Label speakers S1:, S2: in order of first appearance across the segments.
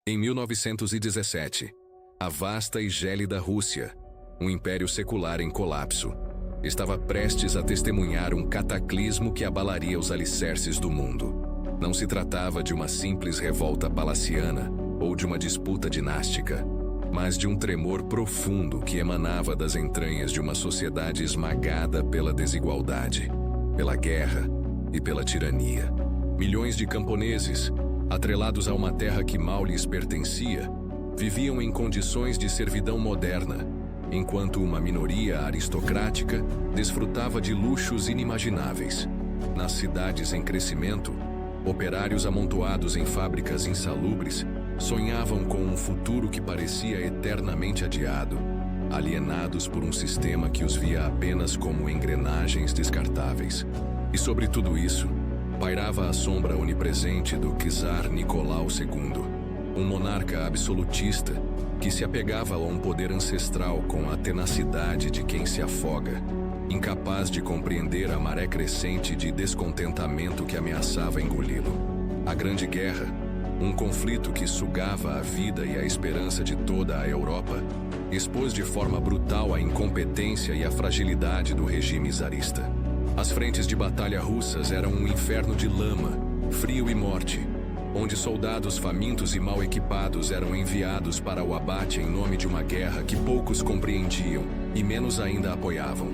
S1: Em 1917, a vasta e gélida Rússia, um império secular em colapso, estava prestes a testemunhar um cataclismo que abalaria os alicerces do mundo. Não se tratava de uma simples revolta palaciana ou de uma disputa dinástica, mas de um tremor profundo que emanava das entranhas de uma sociedade esmagada pela desigualdade, pela guerra e pela tirania. Milhões de camponeses, atrelados a uma terra que mal lhes pertencia, viviam em condições de servidão moderna, enquanto uma minoria aristocrática desfrutava de luxos inimagináveis. Nas cidades em crescimento, operários amontoados em fábricas insalubres sonhavam com um futuro que parecia eternamente adiado, alienados por um sistema que os via apenas como engrenagens descartáveis. E sobre tudo isso, pairava a sombra onipresente do czar Nicolau II, um monarca absolutista que se apegava a um poder ancestral com a tenacidade de quem se afoga, incapaz de compreender a maré crescente de descontentamento que ameaçava engoli-lo. A Grande Guerra, um conflito que sugava a vida e a esperança de toda a Europa, expôs de forma brutal a incompetência e a fragilidade do regime czarista. As frentes de batalha russas eram um inferno de lama, frio e morte, onde soldados famintos e mal equipados eram enviados para o abate em nome de uma guerra que poucos compreendiam e menos ainda apoiavam.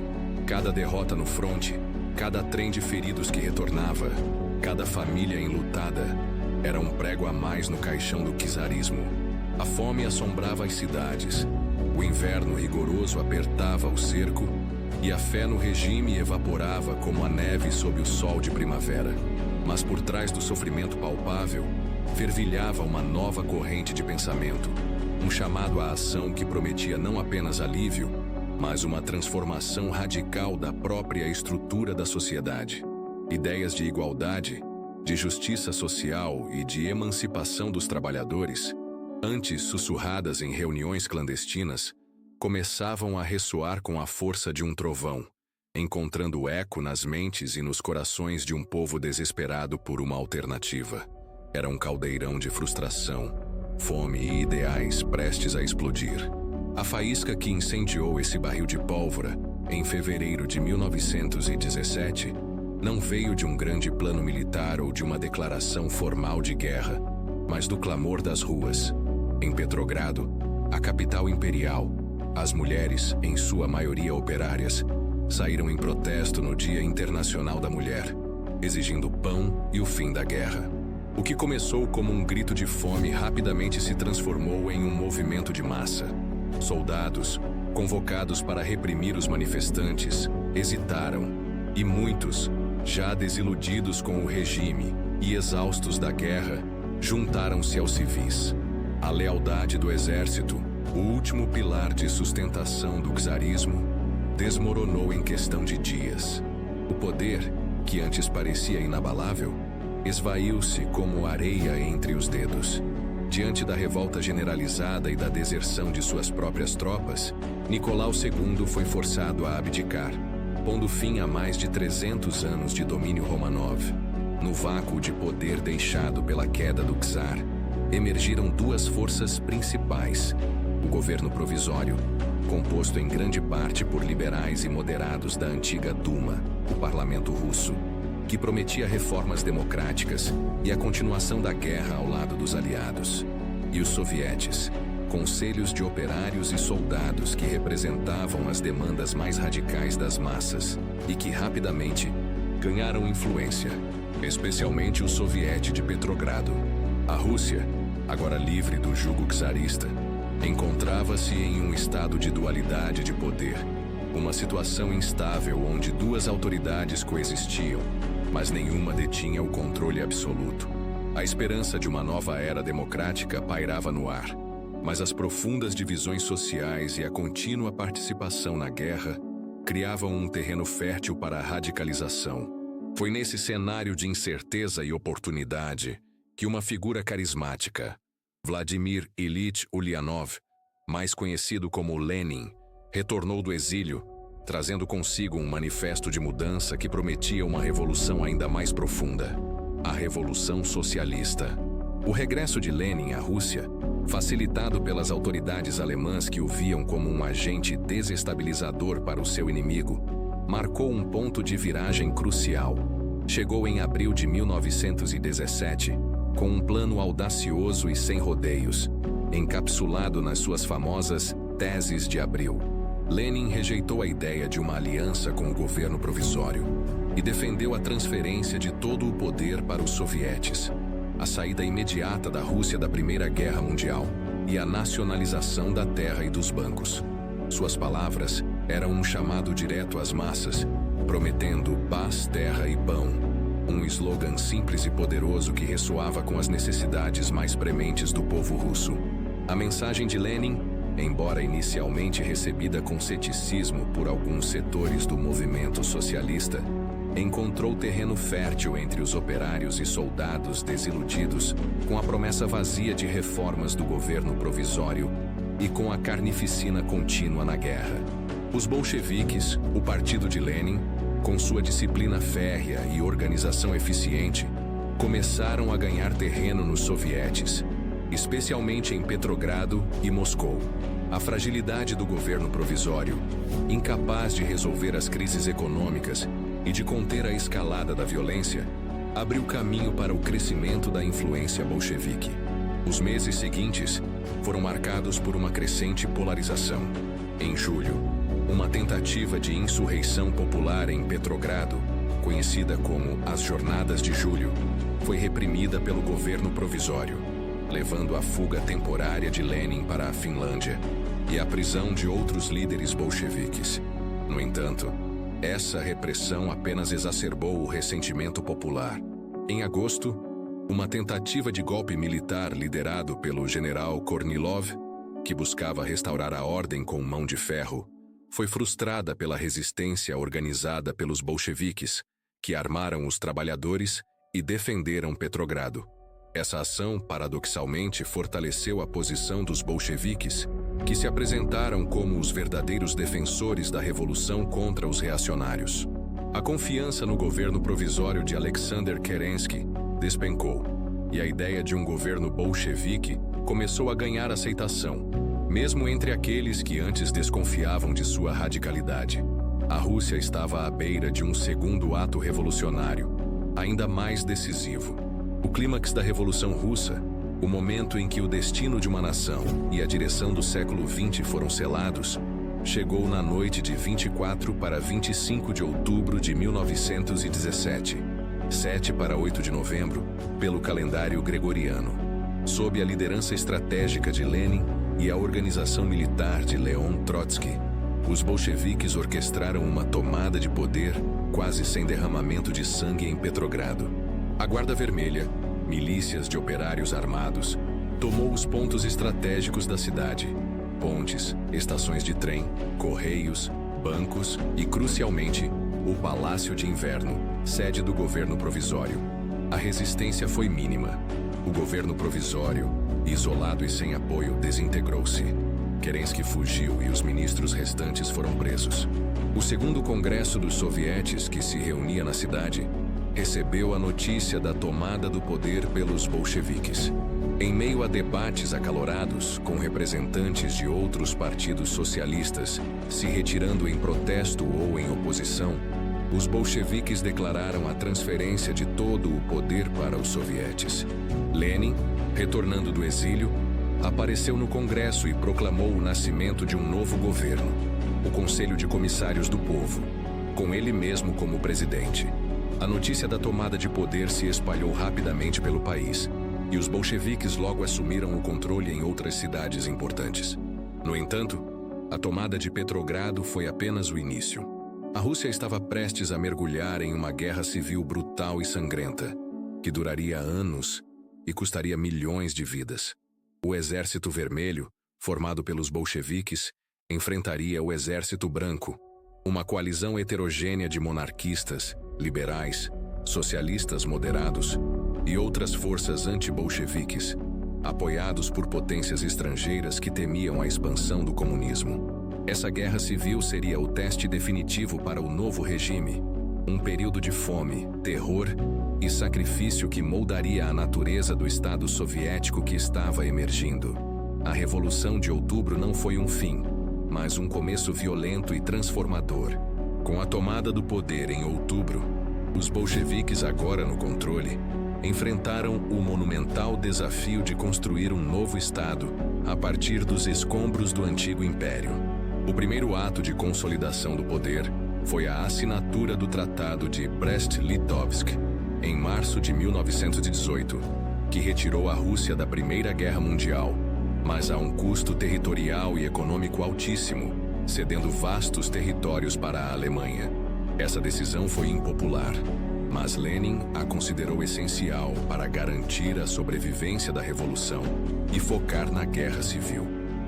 S1: Cada derrota no fronte, cada trem de feridos que retornava, cada família enlutada, era um prego a mais no caixão do czarismo. A fome assombrava as cidades, o inverno rigoroso apertava o cerco e a fé no regime evaporava como a neve sob o sol de primavera. Mas por trás do sofrimento palpável, fervilhava uma nova corrente de pensamento, um chamado à ação que prometia não apenas alívio, mas uma transformação radical da própria estrutura da sociedade. Ideias de igualdade, de justiça social e de emancipação dos trabalhadores, antes sussurradas em reuniões clandestinas, começavam a ressoar com a força de um trovão, encontrando eco nas mentes e nos corações de um povo desesperado por uma alternativa. Era um caldeirão de frustração, fome e ideais prestes a explodir. A faísca que incendiou esse barril de pólvora, em fevereiro de 1917, não veio de um grande plano militar ou de uma declaração formal de guerra, mas do clamor das ruas. Em Petrogrado, a capital imperial, as mulheres, em sua maioria operárias, saíram em protesto no Dia Internacional da Mulher, exigindo pão e o fim da guerra. O que começou como um grito de fome rapidamente se transformou em um movimento de massa. Soldados, convocados para reprimir os manifestantes, hesitaram, e muitos, já desiludidos com o regime e exaustos da guerra, juntaram-se aos civis. A lealdade do exército, o último pilar de sustentação do czarismo, desmoronou em questão de dias. O poder, que antes parecia inabalável, esvaiu-se como areia entre os dedos. Diante da revolta generalizada e da deserção de suas próprias tropas, Nicolau II foi forçado a abdicar, pondo fim a mais de 300 anos de domínio Romanov. No vácuo de poder deixado pela queda do czar, emergiram duas forças principais: o governo provisório, composto em grande parte por liberais e moderados da antiga Duma, o parlamento russo, que prometia reformas democráticas e a continuação da guerra ao lado dos aliados, e os sovietes, conselhos de operários e soldados que representavam as demandas mais radicais das massas e que rapidamente ganharam influência, especialmente o soviete de Petrogrado. A Rússia, agora livre do jugo czarista, encontrava-se em um estado de dualidade de poder, uma situação instável onde duas autoridades coexistiam, mas nenhuma detinha o controle absoluto. A esperança de uma nova era democrática pairava no ar, mas as profundas divisões sociais e a contínua participação na guerra criavam um terreno fértil para a radicalização. Foi nesse cenário de incerteza e oportunidade que uma figura carismática, Vladimir Ilyich Ulyanov, mais conhecido como Lenin, retornou do exílio, trazendo consigo um manifesto de mudança que prometia uma revolução ainda mais profunda: a Revolução Socialista. O regresso de Lenin à Rússia, facilitado pelas autoridades alemãs que o viam como um agente desestabilizador para o seu inimigo, marcou um ponto de viragem crucial. Chegou em abril de 1917, com um plano audacioso e sem rodeios, encapsulado nas suas famosas Teses de Abril. Lenin rejeitou a ideia de uma aliança com o governo provisório e defendeu a transferência de todo o poder para os sovietes, a saída imediata da Rússia da Primeira Guerra Mundial e a nacionalização da terra e dos bancos. Suas palavras eram um chamado direto às massas, prometendo paz, terra e pão, um slogan simples e poderoso que ressoava com as necessidades mais prementes do povo russo. A mensagem de Lenin, embora inicialmente recebida com ceticismo por alguns setores do movimento socialista, encontrou terreno fértil entre os operários e soldados desiludidos com a promessa vazia de reformas do governo provisório e com a carnificina contínua na guerra. Os bolcheviques, o partido de Lenin, com sua disciplina férrea e organização eficiente, começaram a ganhar terreno nos sovietes, especialmente em Petrogrado e Moscou. A fragilidade do governo provisório, incapaz de resolver as crises econômicas e de conter a escalada da violência, abriu caminho para o crescimento da influência bolchevique. Os meses seguintes foram marcados por uma crescente polarização. Em julho, uma tentativa de insurreição popular em Petrogrado, conhecida como as Jornadas de Julho, foi reprimida pelo governo provisório, levando à fuga temporária de Lenin para a Finlândia e à prisão de outros líderes bolcheviques. No entanto, essa repressão apenas exacerbou o ressentimento popular. Em agosto, uma tentativa de golpe militar liderado pelo general Kornilov, que buscava restaurar a ordem com mão de ferro, foi frustrada pela resistência organizada pelos bolcheviques, que armaram os trabalhadores e defenderam Petrogrado. Essa ação, paradoxalmente, fortaleceu a posição dos bolcheviques, que se apresentaram como os verdadeiros defensores da revolução contra os reacionários. A confiança no governo provisório de Alexander Kerensky despencou, e a ideia de um governo bolchevique começou a ganhar aceitação, mesmo entre aqueles que antes desconfiavam de sua radicalidade. A Rússia estava à beira de um segundo ato revolucionário, ainda mais decisivo. O clímax da Revolução Russa, o momento em que o destino de uma nação e a direção do século XX foram selados, chegou na noite de 24 para 25 de outubro de 1917, 7 para 8 de novembro, pelo calendário gregoriano. Sob a liderança estratégica de Lenin e a organização militar de Leon Trotsky, os bolcheviques orquestraram uma tomada de poder quase sem derramamento de sangue em Petrogrado. A Guarda Vermelha, milícias de operários armados, tomou os pontos estratégicos da cidade: pontes, estações de trem, correios, bancos e, crucialmente, o Palácio de Inverno, sede do governo provisório. A resistência foi mínima. O governo provisório, isolado e sem apoio, desintegrou-se. Kerensky fugiu e os ministros restantes foram presos. O segundo congresso dos sovietes, que se reunia na cidade, recebeu a notícia da tomada do poder pelos bolcheviques. Em meio a debates acalorados, com representantes de outros partidos socialistas se retirando em protesto ou em oposição, os bolcheviques declararam a transferência de todo o poder para os sovietes. Lenin, retornando do exílio, apareceu no Congresso e proclamou o nascimento de um novo governo, o Conselho de Comissários do Povo, com ele mesmo como presidente. A notícia da tomada de poder se espalhou rapidamente pelo país, e os bolcheviques logo assumiram o controle em outras cidades importantes. No entanto, a tomada de Petrogrado foi apenas o início. A Rússia estava prestes a mergulhar em uma guerra civil brutal e sangrenta, que duraria anos e custaria milhões de vidas. O Exército Vermelho, formado pelos bolcheviques, enfrentaria o Exército Branco, uma coalizão heterogênea de monarquistas, liberais, socialistas moderados e outras forças anti-bolcheviques, apoiados por potências estrangeiras que temiam a expansão do comunismo. Essa guerra civil seria o teste definitivo para o novo regime, um período de fome, terror e sacrifício que moldaria a natureza do Estado soviético que estava emergindo. A Revolução de Outubro não foi um fim, mas um começo violento e transformador. Com a tomada do poder em outubro, os bolcheviques, agora no controle, enfrentaram o monumental desafio de construir um novo Estado a partir dos escombros do antigo império. O primeiro ato de consolidação do poder foi a assinatura do Tratado de Brest-Litovsk, em março de 1918, que retirou a Rússia da Primeira Guerra Mundial, mas a um custo territorial e econômico altíssimo, cedendo vastos territórios para a Alemanha. Essa decisão foi impopular, mas Lenin a considerou essencial para garantir a sobrevivência da Revolução e focar na guerra civil.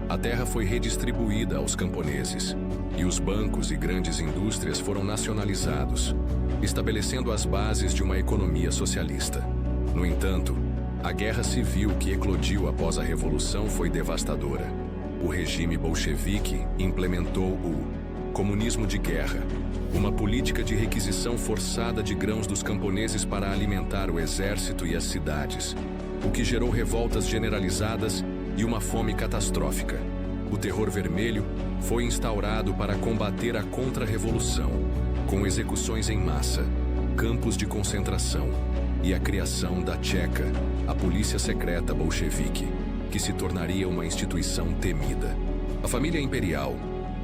S1: A terra foi redistribuída aos camponeses, e os bancos e grandes indústrias foram nacionalizados, estabelecendo as bases de uma economia socialista. No entanto, a guerra civil que eclodiu após a Revolução foi devastadora. O regime bolchevique implementou o comunismo de guerra, uma política de requisição forçada de grãos dos camponeses para alimentar o exército e as cidades, o que gerou revoltas generalizadas e uma fome catastrófica. O terror vermelho foi instaurado para combater a contra-revolução, com execuções em massa, campos de concentração e a criação da Tcheca, a polícia secreta bolchevique, que se tornaria uma instituição temida. A família imperial,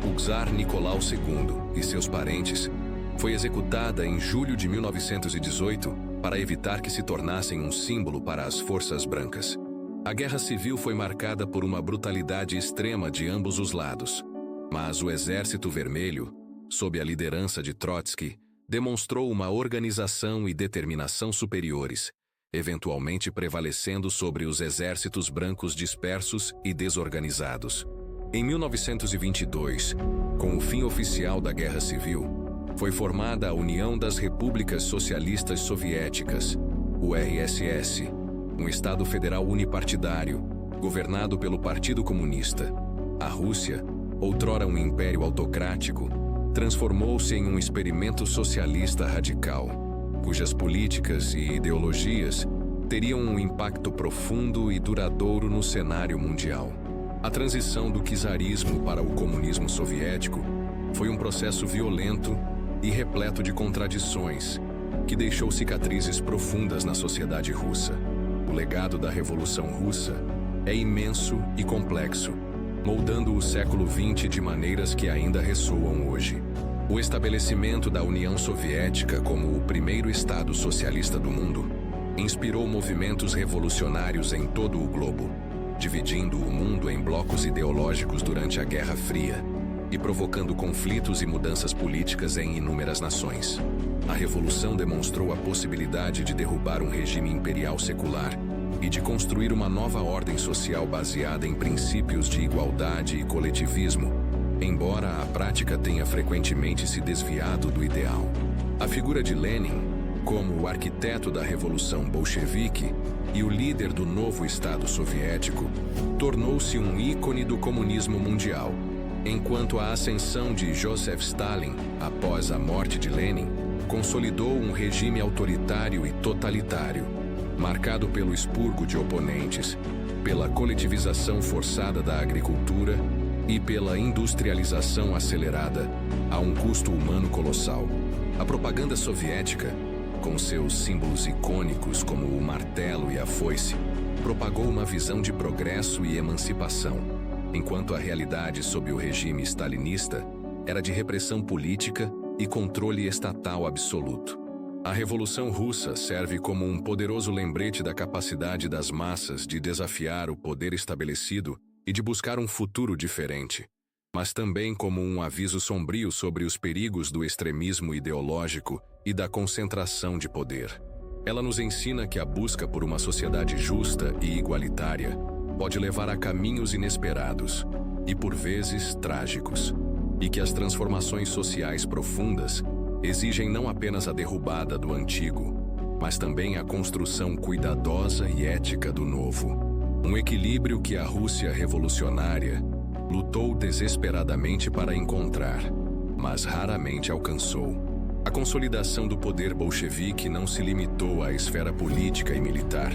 S1: o czar Nicolau II e seus parentes, foi executada em julho de 1918 para evitar que se tornassem um símbolo para as forças brancas. A guerra civil foi marcada por uma brutalidade extrema de ambos os lados, mas o Exército Vermelho, sob a liderança de Trotsky, demonstrou uma organização e determinação superiores, eventualmente prevalecendo sobre os exércitos brancos dispersos e desorganizados. Em 1922, com o fim oficial da Guerra Civil, foi formada a União das Repúblicas Socialistas Soviéticas, o RSS, um Estado federal unipartidário, governado pelo Partido Comunista. A Rússia, outrora um império autocrático, transformou-se em um experimento socialista radical, cujas políticas e ideologias teriam um impacto profundo e duradouro no cenário mundial. A transição do czarismo para o comunismo soviético foi um processo violento e repleto de contradições, que deixou cicatrizes profundas na sociedade russa. O legado da Revolução Russa é imenso e complexo, moldando o século XX de maneiras que ainda ressoam hoje. O estabelecimento da União Soviética como o primeiro Estado socialista do mundo inspirou movimentos revolucionários em todo o globo, dividindo o mundo em blocos ideológicos durante a Guerra Fria e provocando conflitos e mudanças políticas em inúmeras nações. A Revolução demonstrou a possibilidade de derrubar um regime imperial secular e de construir uma nova ordem social baseada em princípios de igualdade e coletivismo, embora a prática tenha frequentemente se desviado do ideal. A figura de Lenin, como o arquiteto da Revolução Bolchevique e o líder do novo Estado soviético, tornou-se um ícone do comunismo mundial, enquanto a ascensão de Joseph Stalin, após a morte de Lenin, consolidou um regime autoritário e totalitário, marcado pelo expurgo de oponentes, pela coletivização forçada da agricultura e pela industrialização acelerada a um custo humano colossal. A propaganda soviética, com seus símbolos icônicos como o martelo e a foice, propagou uma visão de progresso e emancipação, enquanto a realidade sob o regime stalinista era de repressão política e controle estatal absoluto. A Revolução Russa serve como um poderoso lembrete da capacidade das massas de desafiar o poder estabelecido e de buscar um futuro diferente, mas também como um aviso sombrio sobre os perigos do extremismo ideológico e da concentração de poder. Ela nos ensina que a busca por uma sociedade justa e igualitária pode levar a caminhos inesperados e, por vezes, trágicos, e que as transformações sociais profundas exigem não apenas a derrubada do antigo, mas também a construção cuidadosa e ética do novo. Um equilíbrio que a Rússia revolucionária lutou desesperadamente para encontrar, mas raramente alcançou. A consolidação do poder bolchevique não se limitou à esfera política e militar,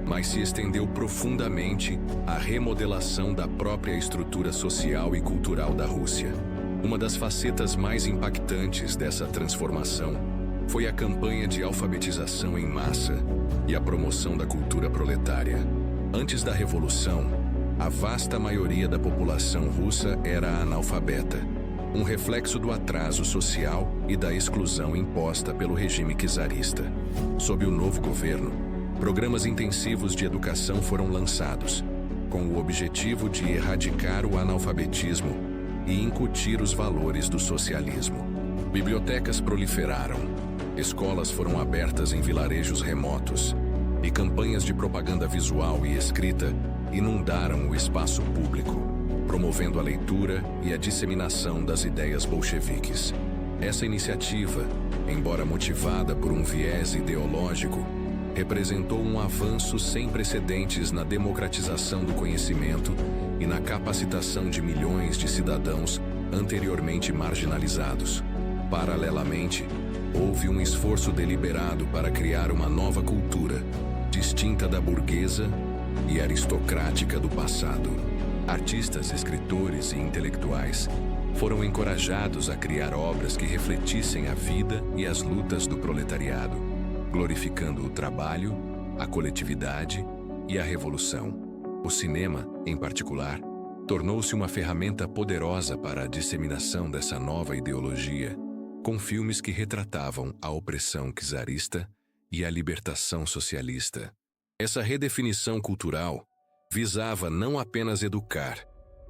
S1: mas se estendeu profundamente à remodelação da própria estrutura social e cultural da Rússia. Uma das facetas mais impactantes dessa transformação foi a campanha de alfabetização em massa e a promoção da cultura proletária. Antes da Revolução, a vasta maioria da população russa era analfabeta, um reflexo do atraso social e da exclusão imposta pelo regime czarista. Sob o novo governo, programas intensivos de educação foram lançados, com o objetivo de erradicar o analfabetismo e incutir os valores do socialismo. Bibliotecas proliferaram, escolas foram abertas em vilarejos remotos, e campanhas de propaganda visual e escrita inundaram o espaço público, promovendo a leitura e a disseminação das ideias bolcheviques. Essa iniciativa, embora motivada por um viés ideológico, representou um avanço sem precedentes na democratização do conhecimento e na capacitação de milhões de cidadãos anteriormente marginalizados. Paralelamente, houve um esforço deliberado para criar uma nova cultura, distinta da burguesa e aristocrática do passado. Artistas, escritores e intelectuais foram encorajados a criar obras que refletissem a vida e as lutas do proletariado, glorificando o trabalho, a coletividade e a revolução. O cinema, em particular, tornou-se uma ferramenta poderosa para a disseminação dessa nova ideologia, com filmes que retratavam a opressão czarista e a libertação socialista. Essa redefinição cultural visava não apenas educar,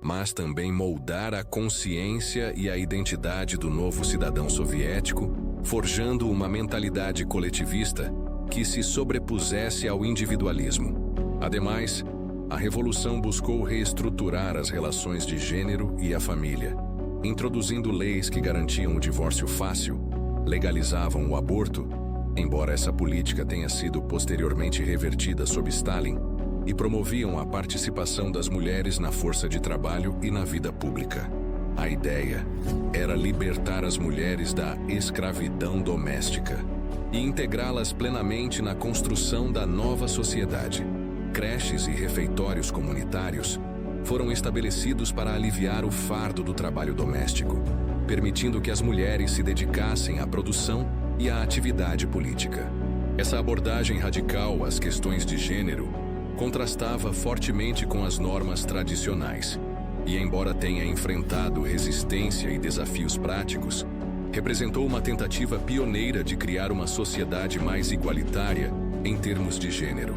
S1: mas também moldar a consciência e a identidade do novo cidadão soviético, forjando uma mentalidade coletivista que se sobrepusesse ao individualismo. Ademais, a Revolução buscou reestruturar as relações de gênero e a família, introduzindo leis que garantiam o divórcio fácil, legalizavam o aborto, embora essa política tenha sido posteriormente revertida sob Stalin, e promoviam a participação das mulheres na força de trabalho e na vida pública. A ideia era libertar as mulheres da escravidão doméstica e integrá-las plenamente na construção da nova sociedade. Creches e refeitórios comunitários foram estabelecidos para aliviar o fardo do trabalho doméstico, permitindo que as mulheres se dedicassem à produção e à atividade política. Essa abordagem radical às questões de gênero contrastava fortemente com as normas tradicionais e, embora tenha enfrentado resistência e desafios práticos, representou uma tentativa pioneira de criar uma sociedade mais igualitária em termos de gênero.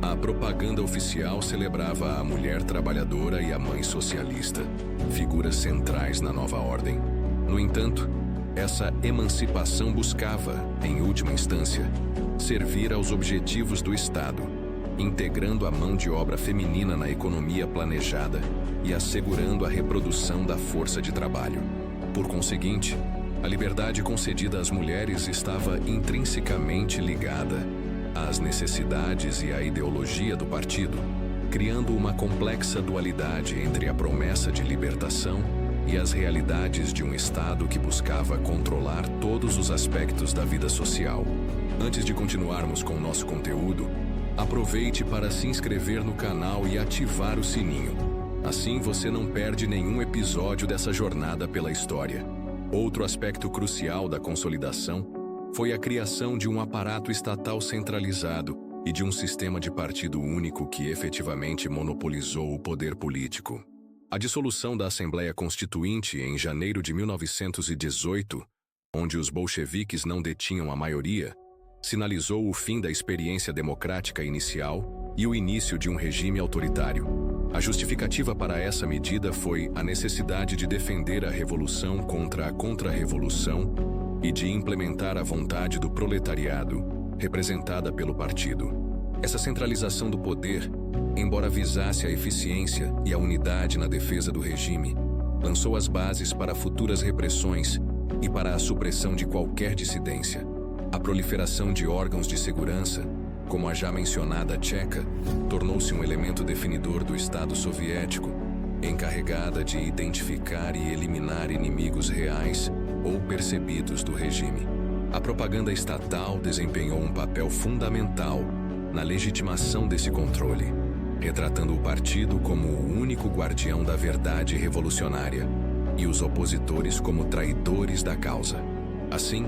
S1: A propaganda oficial celebrava a mulher trabalhadora e a mãe socialista, figuras centrais na nova ordem. No entanto, essa emancipação buscava, em última instância, servir aos objetivos do Estado, integrando a mão de obra feminina na economia planejada e assegurando a reprodução da força de trabalho. Por conseguinte, a liberdade concedida às mulheres estava intrinsecamente ligada às necessidades e à ideologia do partido, criando uma complexa dualidade entre a promessa de libertação e as realidades de um Estado que buscava controlar todos os aspectos da vida social. Antes de continuarmos com o nosso conteúdo, aproveite para se inscrever no canal e ativar o sininho. Assim você não perde nenhum episódio dessa jornada pela história. Outro aspecto crucial da consolidação foi a criação de um aparato estatal centralizado e de um sistema de partido único que efetivamente monopolizou o poder político. A dissolução da Assembleia Constituinte em janeiro de 1918, onde os bolcheviques não detinham a maioria, sinalizou o fim da experiência democrática inicial e o início de um regime autoritário. A justificativa para essa medida foi a necessidade de defender a revolução contra a contra-revolução e de implementar a vontade do proletariado, representada pelo partido. Essa centralização do poder, embora visasse a eficiência e a unidade na defesa do regime, lançou as bases para futuras repressões e para a supressão de qualquer dissidência. A proliferação de órgãos de segurança, como a já mencionada Tcheca, tornou-se um elemento definidor do Estado soviético, encarregada de identificar e eliminar inimigos reais ou percebidos do regime. A propaganda estatal desempenhou um papel fundamental na legitimação desse controle, retratando o partido como o único guardião da verdade revolucionária e os opositores como traidores da causa. Assim,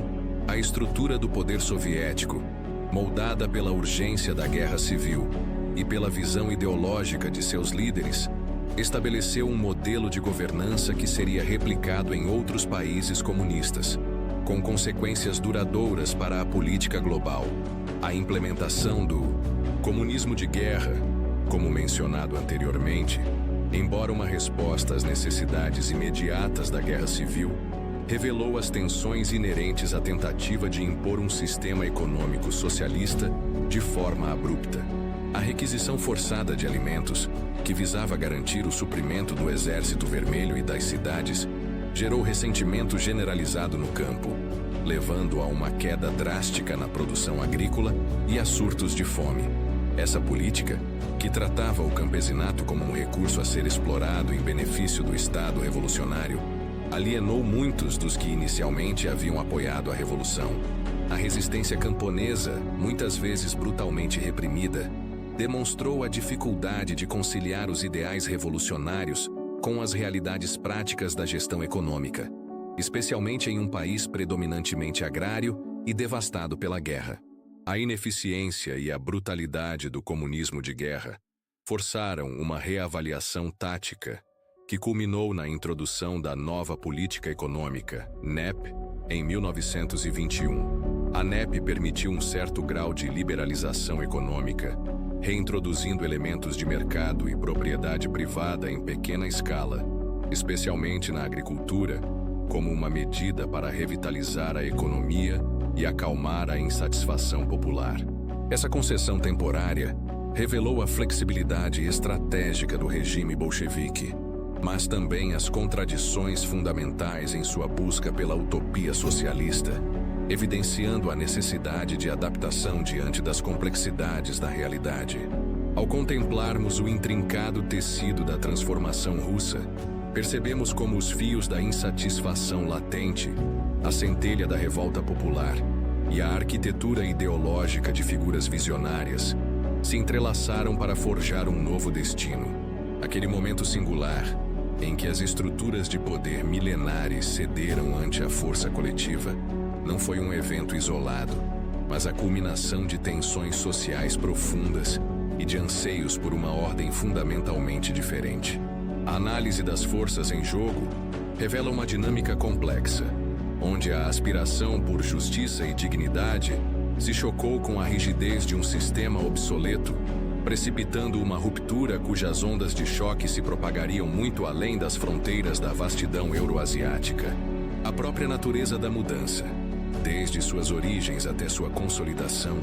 S1: a estrutura do poder soviético, moldada pela urgência da guerra civil e pela visão ideológica de seus líderes, estabeleceu um modelo de governança que seria replicado em outros países comunistas, com consequências duradouras para a política global. A implementação do comunismo de guerra, como mencionado anteriormente, embora uma resposta às necessidades imediatas da guerra civil, revelou as tensões inerentes à tentativa de impor um sistema econômico socialista de forma abrupta. A requisição forçada de alimentos, que visava garantir o suprimento do Exército Vermelho e das cidades, gerou ressentimento generalizado no campo, levando a uma queda drástica na produção agrícola e a surtos de fome. Essa política, que tratava o campesinato como um recurso a ser explorado em benefício do Estado revolucionário, alienou muitos dos que inicialmente haviam apoiado a revolução. A resistência camponesa, muitas vezes brutalmente reprimida, demonstrou a dificuldade de conciliar os ideais revolucionários com as realidades práticas da gestão econômica, especialmente em um país predominantemente agrário e devastado pela guerra. A ineficiência e a brutalidade do comunismo de guerra forçaram uma reavaliação tática que culminou na introdução da nova política econômica, NEP, em 1921. A NEP permitiu um certo grau de liberalização econômica, reintroduzindo elementos de mercado e propriedade privada em pequena escala, especialmente na agricultura, como uma medida para revitalizar a economia e acalmar a insatisfação popular. Essa concessão temporária revelou a flexibilidade estratégica do regime bolchevique, mas também as contradições fundamentais em sua busca pela utopia socialista, evidenciando a necessidade de adaptação diante das complexidades da realidade. Ao contemplarmos o intrincado tecido da transformação russa, percebemos como os fios da insatisfação latente, a centelha da revolta popular e a arquitetura ideológica de figuras visionárias se entrelaçaram para forjar um novo destino. Aquele momento singular em que as estruturas de poder milenares cederam ante a força coletiva não foi um evento isolado, mas a culminação de tensões sociais profundas e de anseios por uma ordem fundamentalmente diferente. A análise das forças em jogo revela uma dinâmica complexa, onde a aspiração por justiça e dignidade se chocou com a rigidez de um sistema obsoleto, precipitando uma ruptura cujas ondas de choque se propagariam muito além das fronteiras da vastidão euroasiática. A própria natureza da mudança, desde suas origens até sua consolidação,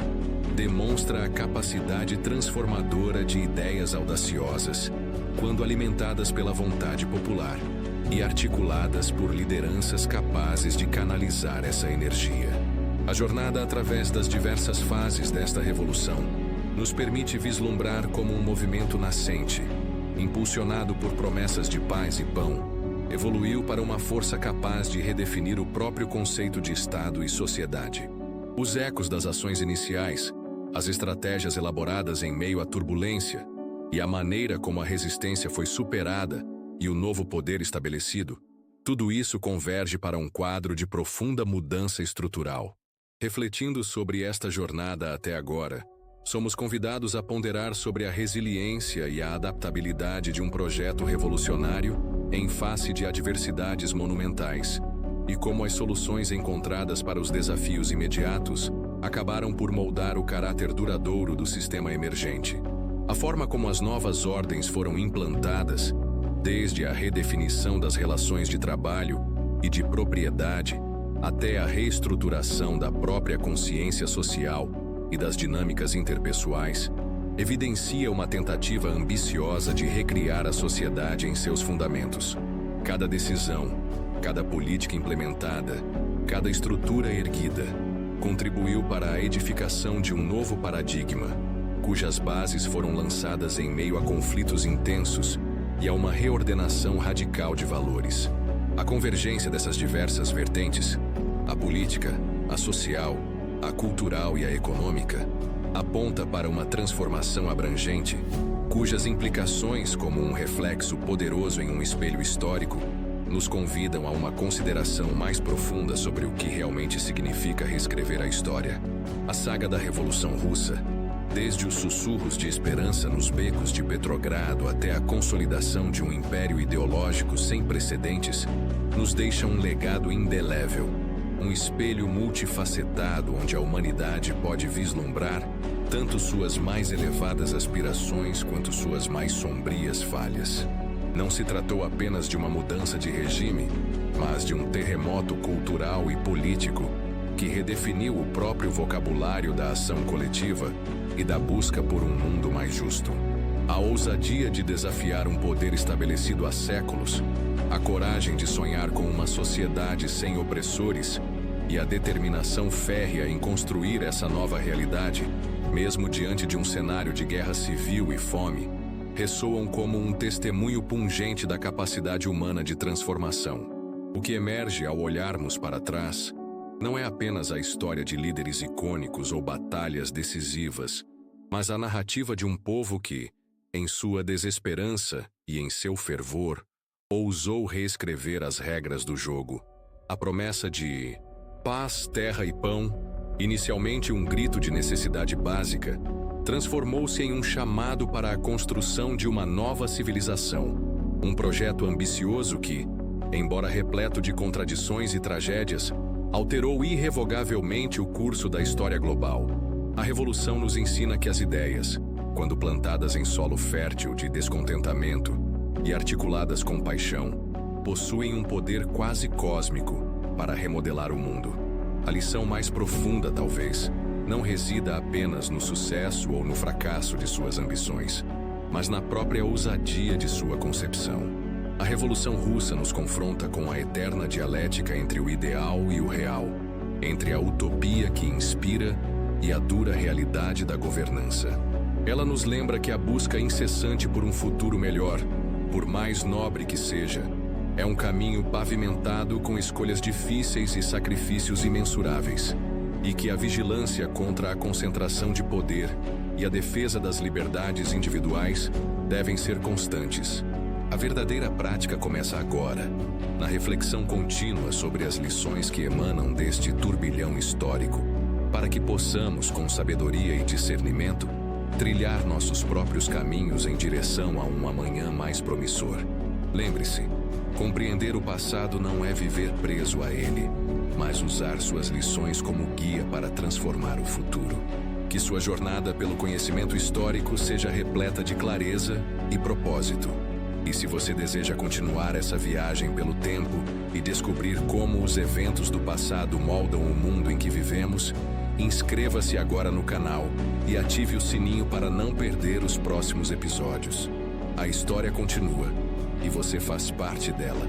S1: demonstra a capacidade transformadora de ideias audaciosas, quando alimentadas pela vontade popular e articuladas por lideranças capazes de canalizar essa energia. A jornada através das diversas fases desta revolução nos permite vislumbrar como um movimento nascente, impulsionado por promessas de paz e pão, evoluiu para uma força capaz de redefinir o próprio conceito de Estado e sociedade. Os ecos das ações iniciais, as estratégias elaboradas em meio à turbulência e a maneira como a resistência foi superada e o novo poder estabelecido, tudo isso converge para um quadro de profunda mudança estrutural. Refletindo sobre esta jornada até agora, somos convidados a ponderar sobre a resiliência e a adaptabilidade de um projeto revolucionário em face de adversidades monumentais, e como as soluções encontradas para os desafios imediatos acabaram por moldar o caráter duradouro do sistema emergente. A forma como as novas ordens foram implantadas, desde a redefinição das relações de trabalho e de propriedade até a reestruturação da própria consciência social e das dinâmicas interpessoais, evidencia uma tentativa ambiciosa de recriar a sociedade em seus fundamentos. Cada decisão, cada política implementada, cada estrutura erguida, contribuiu para a edificação de um novo paradigma, cujas bases foram lançadas em meio a conflitos intensos e a uma reordenação radical de valores. A convergência dessas diversas vertentes, a política, a social, a cultural e a econômica, aponta para uma transformação abrangente, cujas implicações, como um reflexo poderoso em um espelho histórico, nos convidam a uma consideração mais profunda sobre o que realmente significa reescrever a história. A saga da Revolução Russa, desde os sussurros de esperança nos becos de Petrogrado até a consolidação de um império ideológico sem precedentes, nos deixa um legado indelével, um espelho multifacetado onde a humanidade pode vislumbrar tanto suas mais elevadas aspirações quanto suas mais sombrias falhas. Não se tratou apenas de uma mudança de regime, mas de um terremoto cultural e político que redefiniu o próprio vocabulário da ação coletiva e da busca por um mundo mais justo. A ousadia de desafiar um poder estabelecido há séculos, a coragem de sonhar com uma sociedade sem opressores e a determinação férrea em construir essa nova realidade, mesmo diante de um cenário de guerra civil e fome, ressoam como um testemunho pungente da capacidade humana de transformação. O que emerge ao olharmos para trás não é apenas a história de líderes icônicos ou batalhas decisivas, mas a narrativa de um povo que, em sua desesperança e em seu fervor, ousou reescrever as regras do jogo. A promessa de paz, terra e pão, inicialmente um grito de necessidade básica, transformou-se em um chamado para a construção de uma nova civilização. Um projeto ambicioso que, embora repleto de contradições e tragédias, alterou irrevogavelmente o curso da história global. A Revolução nos ensina que as ideias, quando plantadas em solo fértil de descontentamento e articuladas com paixão, possuem um poder quase cósmico para remodelar o mundo. A lição mais profunda, talvez, não resida apenas no sucesso ou no fracasso de suas ambições, mas na própria ousadia de sua concepção. A Revolução Russa nos confronta com a eterna dialética entre o ideal e o real, entre a utopia que inspira e a dura realidade da governança. Ela nos lembra que a busca incessante por um futuro melhor, por mais nobre que seja, é um caminho pavimentado com escolhas difíceis e sacrifícios imensuráveis, e que a vigilância contra a concentração de poder e a defesa das liberdades individuais devem ser constantes. A verdadeira prática começa agora, na reflexão contínua sobre as lições que emanam deste turbilhão histórico, para que possamos, com sabedoria e discernimento, trilhar nossos próprios caminhos em direção a um amanhã mais promissor. Lembre-se, compreender o passado não é viver preso a ele, mas usar suas lições como guia para transformar o futuro. Que sua jornada pelo conhecimento histórico seja repleta de clareza e propósito. E se você deseja continuar essa viagem pelo tempo e descobrir como os eventos do passado moldam o mundo em que vivemos, inscreva-se agora no canal e ative o sininho para não perder os próximos episódios. A história continua e você faz parte dela.